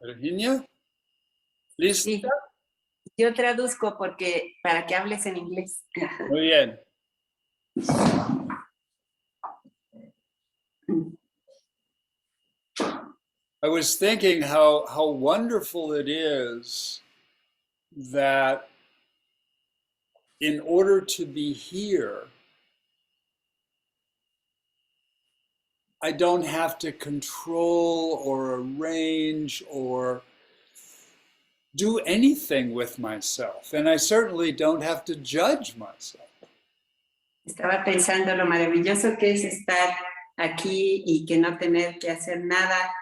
Virginia, ¿lista? Sí, yo traduzco para que hables en inglés. Muy bien. I was thinking how wonderful it is that in order to be here, I don't have to control or arrange or do anything with myself. And I certainly don't have to judge myself. Estaba pensando lo maravilloso que es estar aquí y que no tener que hacer nada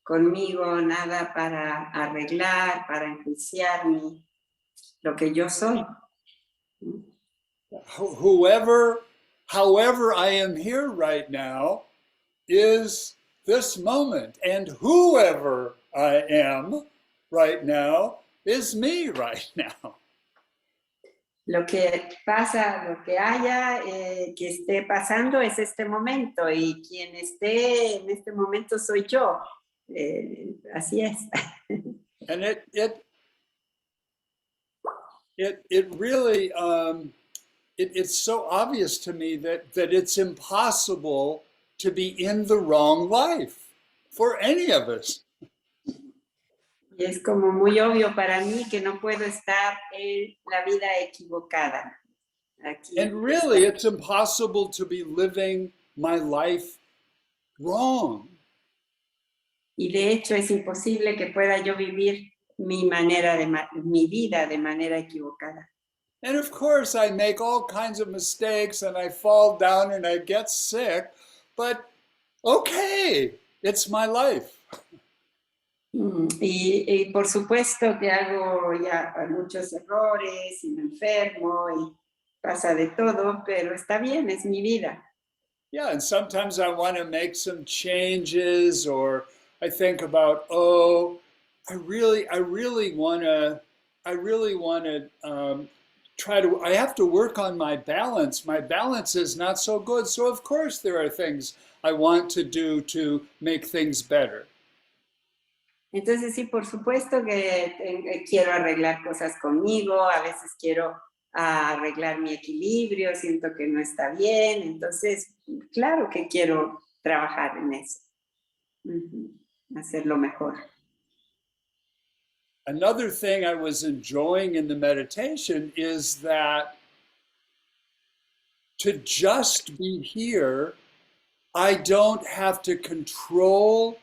conmigo, nada para arreglar, para enjuiciarme, lo que yo soy. However I am here right now is this moment. And whoever I am right now is me right now. Lo que pasa, lo que haya que esté pasando es este momento y quien esté en este momento soy yo. Así es. And it really it's so obvious to me that it's impossible to be in the wrong life for any of us. Y es como muy obvio para mí que no puedo estar en la vida equivocada. Aquí. And really, it's impossible to be living my life wrong. Y de hecho es imposible que pueda yo vivir mi vida de manera equivocada. And of course, I make all kinds of mistakes and I fall down and I get sick, but okay, it's my life. Y por supuesto que hago ya muchos errores y me enfermo y pasa de todo, pero está bien, es mi vida. Yeah, and sometimes I want to make some changes, or I think about, oh, I really want to I have to work on my balance. My balance is not so good. So of course there are things I want to do to make things better. Entonces sí, por supuesto que quiero arreglar cosas conmigo, a veces quiero arreglar mi equilibrio, siento que no está bien, entonces claro que quiero trabajar en eso, hacerlo mejor. Another thing I was enjoying in the meditation is that to just be here, I don't have to control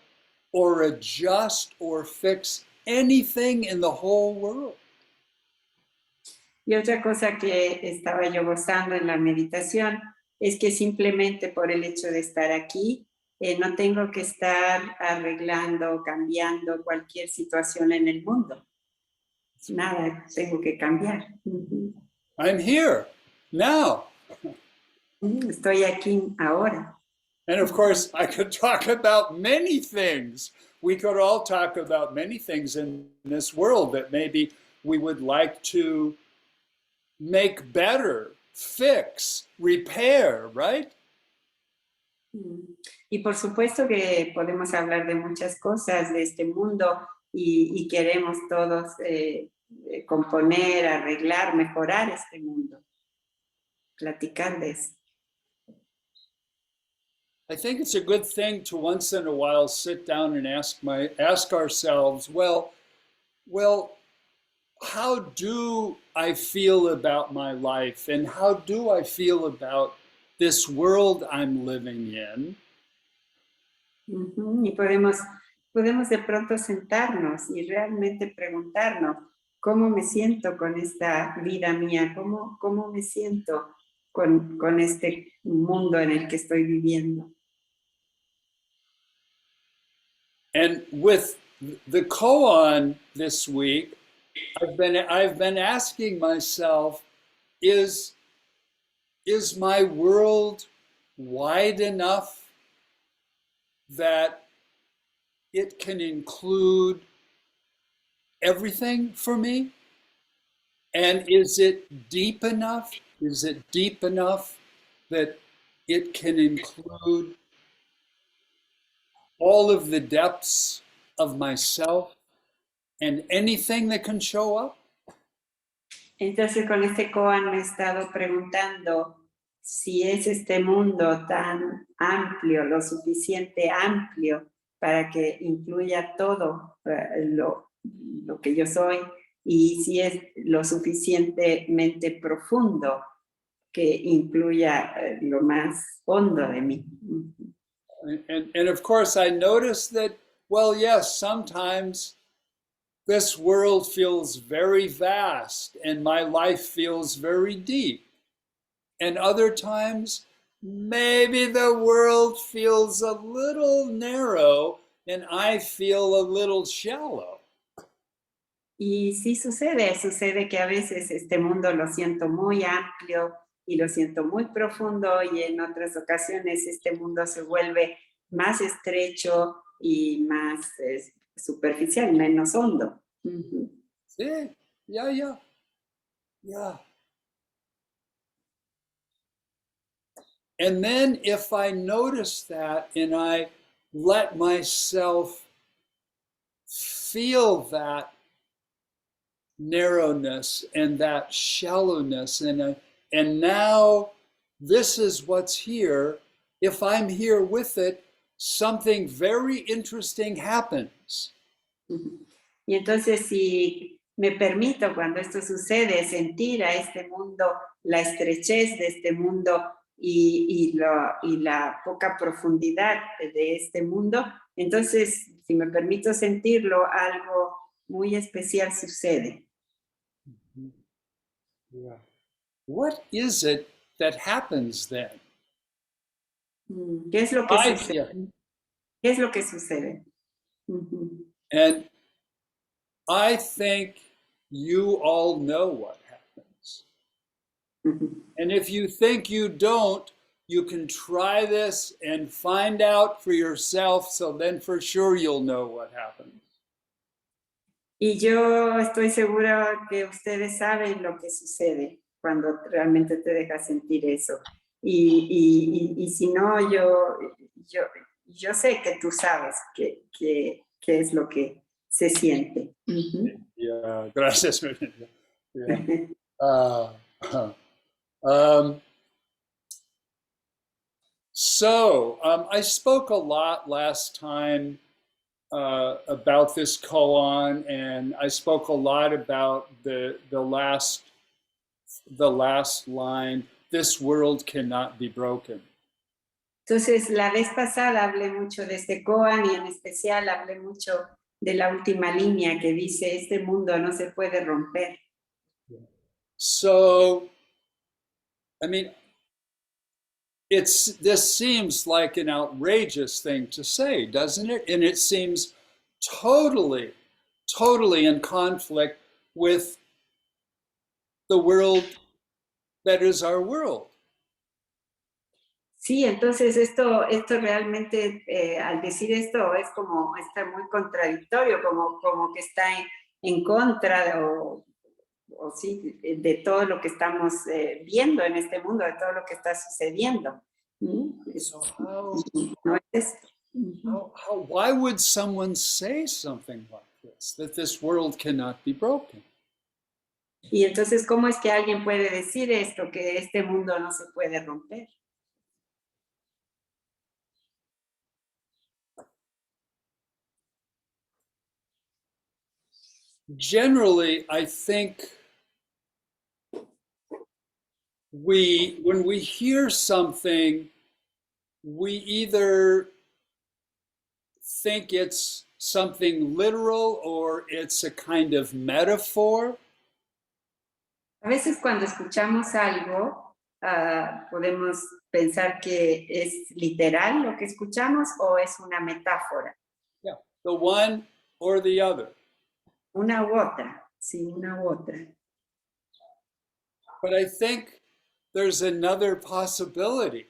or adjust or fix anything in the whole world. Y otra cosa que estaba yo gozando en la meditación es que simplemente por el hecho de estar aquí, no tengo que estar arreglando, cambiando cualquier situación en el mundo. Nada tengo que cambiar. I'm here now. Estoy aquí ahora. And of course, I could talk about many things. We could all talk about many things in this world that maybe we would like to make better, fix, repair, right? Y por supuesto que podemos hablar de muchas cosas de este mundo y queremos todos componer, arreglar, mejorar este mundo. Platicar de eso. I think it's a good thing to once in a while sit down and ask ourselves, well, how do I feel about my life, and how do I feel about this world I'm living in? Y podemos de pronto sentarnos y realmente preguntarnos cómo me siento con esta vida mía, cómo me siento con este mundo en el que estoy viviendo. And with the koan this week, I've been asking myself, is my world wide enough that it can include everything for me? And is it deep enough? Is it deep enough that it can include all of the depths of myself and anything that can show up? Entonces con este koan me he estado preguntando si es este mundo tan amplio, lo suficiente amplio para que incluya todo lo que yo soy, y si es lo suficientemente profundo que incluya lo más hondo de mí. And of course, I noticed that, well, yes, sometimes this world feels very vast and my life feels very deep. And other times, maybe the world feels a little narrow and I feel a little shallow. Y sí sucede que a veces este mundo lo siento muy amplio y lo siento muy profundo, y en otras ocasiones este mundo se vuelve más estrecho y más superficial, menos hondo. Uh-huh. Sí, yeah. And then if I notice that and I let myself feel that narrowness and that shallowness, and now this is what's here, if I'm here with it, something very interesting happens. Y entonces si me permito, cuando esto sucede, sentir a este mundo, la estrechez de este mundo y la poca profundidad de este mundo, entonces si me permito sentirlo, algo muy especial sucede. Yeah. What is it that happens then? ¿Qué es lo que sucede? ¿Qué es lo que sucede? Uh-huh. And I think you all know what happens. Uh-huh. And if you think you don't, you can try this and find out for yourself, so then for sure you'll know what happens. Y yo estoy segura que ustedes saben lo que sucede cuando realmente te dejas sentir eso. Y si no, yo sé que tú sabes qué es lo que se siente. Uh-huh. Yeah, gracias, Virginia. Yeah. I spoke a lot last time about this koan, and I spoke a lot about the last line, this world cannot be broken. Entonces, la vez pasada hablé mucho de este koan, y en especial hablé mucho de la última línea que dice, este mundo no se puede romper. So, I mean, this seems like an outrageous thing to say, doesn't it? And it seems totally in conflict with the world that is our world. Sí, entonces esto realmente, al decir esto, es como, está muy contradictorio, como que está en contra o sí, de todo lo que estamos viendo en este mundo, de todo lo que está sucediendo. So ¿No es? why would someone say something like this, that this world cannot be broken? Y entonces, ¿cómo es que alguien puede decir esto, que este mundo no se puede romper? Generally, I think when we hear something, we either think it's something literal or it's a kind of metaphor. A veces cuando escuchamos algo, podemos pensar que es literal lo que escuchamos o es una metáfora. Yeah, the one or the other. Una u otra, sí, una u otra. But I think there's another possibility,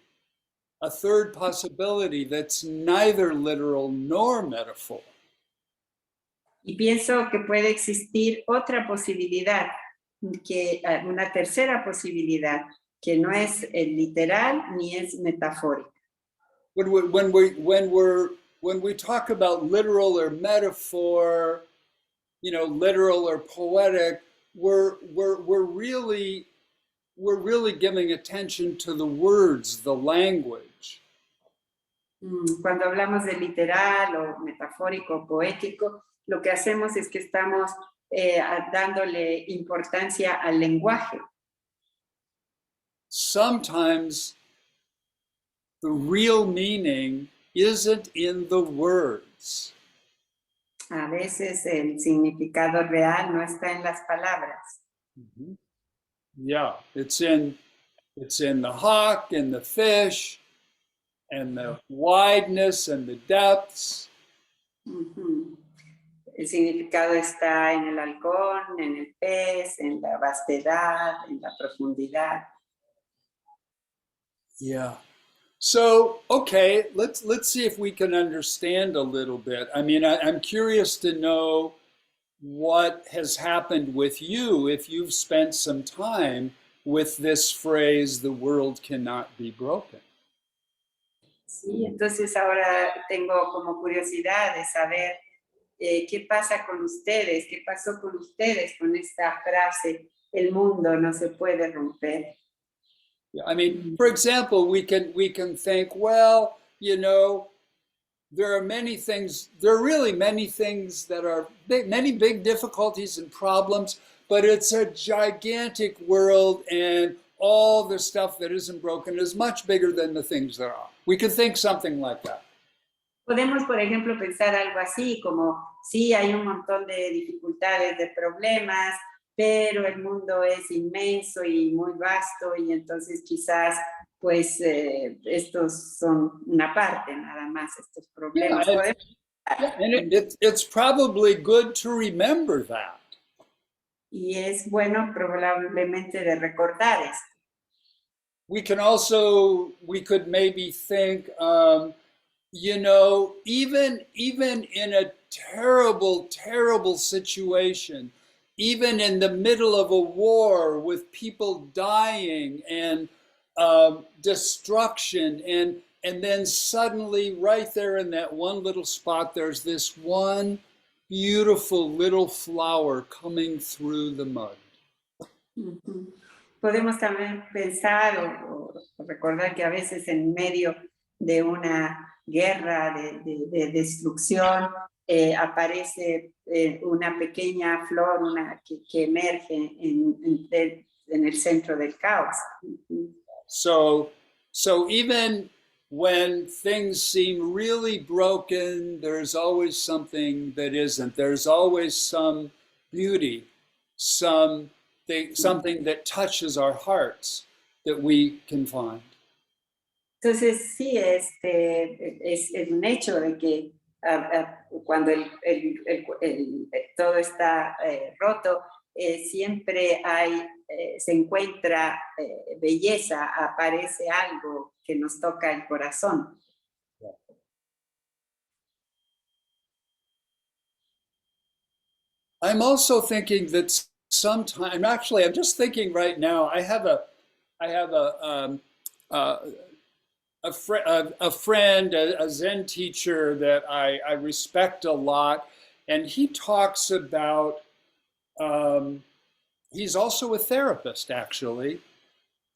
a third possibility that's neither literal nor metaphor. Y pienso que puede existir otra posibilidad, una tercera posibilidad, que no es literal ni es metafórica. When we talk about literal or metaphor, literal or poetic, we're really giving attention to the words, the language. Cuando hablamos de literal o metafórico o poético, lo que hacemos es que estamos dándole importancia al lenguaje. Sometimes the real meaning isn't in the words. A veces el significado real no está en las palabras. Mm-hmm. Yeah, it's in the hawk and the fish and the wideness and the depths. Uh-huh. El significado está en el halcón, en el pez, en la vastedad, en la profundidad. Yeah. So, okay, let's see if we can understand a little bit. I mean, I'm curious to know what has happened with you if you've spent some time with this phrase, the world cannot be broken. Sí, entonces ahora tengo como curiosidad de saber qué pasa con ustedes, qué pasó con ustedes con esta frase, el mundo no se puede romper. Yeah, I mean, for example, we can think, well, there are really many things that are many big difficulties and problems, but it's a gigantic world and all the stuff that isn't broken is much bigger than the things there are. We could think something like that. Podemos, por ejemplo, pensar algo así, como sí, hay un montón de dificultades, de problemas, pero el mundo es inmenso y muy vasto y entonces quizás pues estos son una parte nada más, estos problemas. And it's probably good to remember that. Y es bueno probablemente de recordar esto. We could maybe think, even in a terrible, terrible situation, even in the middle of a war with people dying and destruction, and then suddenly right there in that one little spot, there's this one beautiful little flower coming through the mud. Uh-huh. Podemos también pensar o recordar que a veces en medio de una guerra de destrucción aparece una pequeña flor que emerge en el centro del caos. So even when things seem really broken, there's always something that isn't. There's always some beauty, something that touches our hearts that we can find. Entonces sí, es un hecho de que cuando todo está roto, siempre se encuentra belleza, aparece algo que nos toca el corazón. I'm also thinking that sometimes, actually, I'm just thinking right now. I have a friend, a Zen teacher that I respect a lot, and he talks about. He's also a therapist, actually,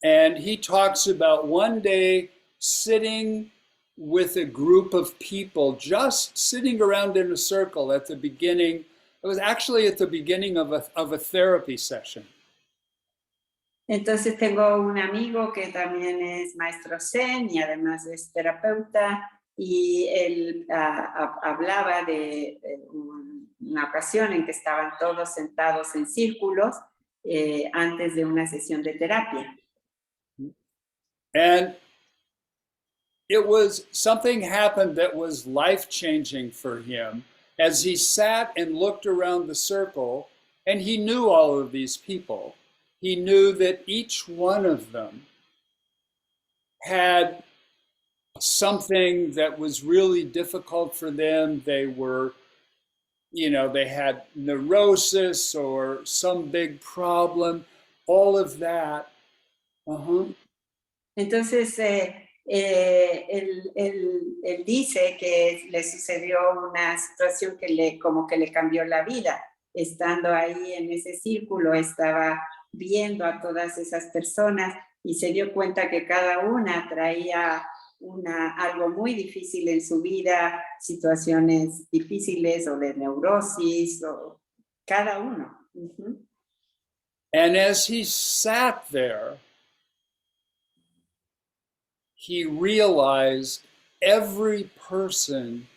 and he talks about one day sitting with a group of people, just sitting around in a circle at the beginning. It was actually at the beginning of a therapy session. Entonces tengo un amigo que también es maestro Zen y además es terapeuta y él hablaba de una ocasión en que estaban todos sentados en círculos antes de una sesión de terapia. And it was something happened that was life-changing for him as he sat and looked around the circle, and he knew all of these people. He knew that each one of them had something that was really difficult for them. They were, they had neurosis or some big problem, all of that. Uh-huh. Entonces, él dice que le sucedió una situación como que le cambió la vida. estando ahí en ese círculo, estaba viendo a todas esas personas y se dio cuenta que cada una traía algo muy difícil en su vida, situaciones difíciles o de neurosis, o cada uno. And as he sat there, he realized every person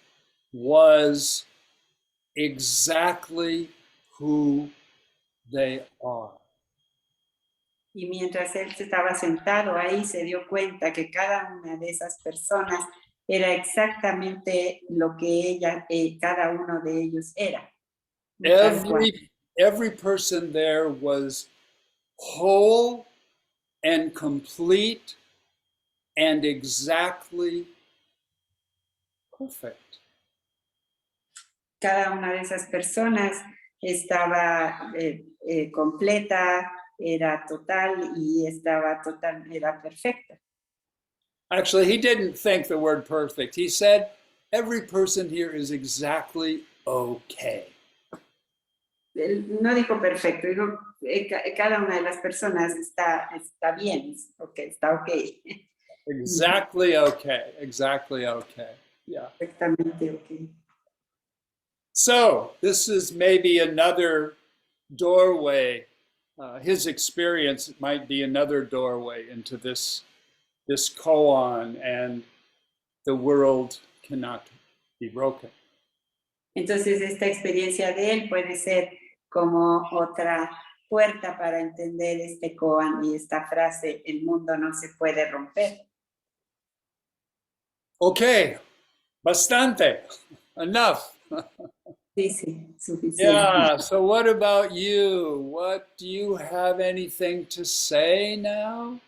was exactly who they are. Y mientras él estaba sentado ahí, se dio cuenta que cada una de esas personas era exactamente lo que cada uno de ellos era. Every person there was whole and complete and exactly perfect. Cada una de esas personas estaba completa, era total y era perfecta. Actually, he didn't think the word perfect. He said, every person here is exactly okay. Él no dijo perfecto, dijo cada una de las personas está bien, está ok. Exactly okay. Exactly okay. Yeah. Perfectamente ok. So, this is maybe another doorway. His experience might be another doorway into this koan, and the world cannot be broken. Entonces, esta experiencia de él puede ser como otra puerta para entender este koan y esta frase, el mundo no se puede romper. Okay, bastante, enough. Sí, suficiente. Yeah, so what about you? Do you have anything to say now?